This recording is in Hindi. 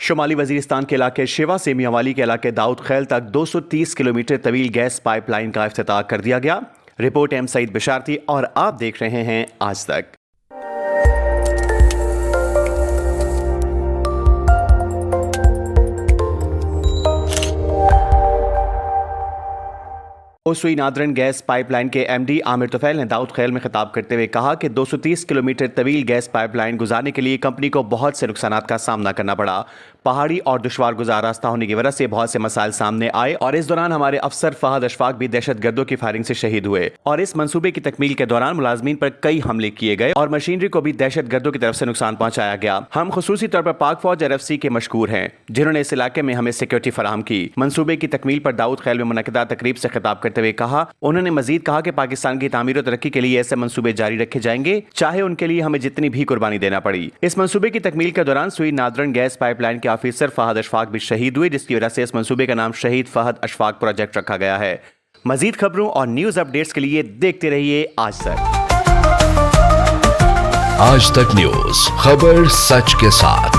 शुमाली वजीरिस्तान के इलाके शिवा से मियांवाली के इलाके दाऊद खैल तक 230 किलोमीटर तवील गैस पाइपलाइन का इफ्तिताह कर दिया गया। रिपोर्ट एम सईद बिशारती और आप देख रहे हैं आज तक। ओसुई नादरन गैस पाइपलाइन के एमडी आमिर तुफैल ने दाऊद खैल में खिताब करते हुए कहा कि 230 किलोमीटर तवील गैस पाइपलाइन गुजारने के लिए कंपनी को बहुत से नुकसानात का सामना करना पड़ा। पहाड़ी और दुश्वार गुजार रास्ता होने की वजह से बहुत से मसाइल सामने आए और इस दौरान हमारे अफसर फहद अशफाक भी दहशतगर्दों की फायरिंग से शहीद हुए और इस मंसूबे की तकमील के दौरान मुलाजमीन पर कई हमले किए गए और मशीनरी को भी दहशतगर्दों की तरफ से नुकसान पहुंचाया गया। हम खुसूसी तौर पर पाक फौज RFC के मशकूर हैं जिन्होंने इस इलाके में हमें सिक्योरिटी फराहम की। मंसूबे की तकमील पर दाऊद खैल में मुनक़दा तकरीब से खिताब करते हुए कहा, उन्होंने मजीद कहा कि पाकिस्तान की तामीर और तरक्की के लिए ऐसे मंसूबे जारी रखे जाएंगे, चाहे उनके लिए हमें जितनी भी कुर्बानी देना पड़ी। इस मंसूबे की तकमील के दौरान सुई नादरन गैस पाइपलाइन के ऑफिसर फहद अशफाक भी शहीद हुए, जिसकी वजह से इस मंसूबे का नाम शहीद फहद अशफाक प्रोजेक्ट रखा गया है। मजीद खबरों और न्यूज अपडेट्स के लिए देखते रहिए आज तक। आज तक न्यूज, खबर सच के साथ।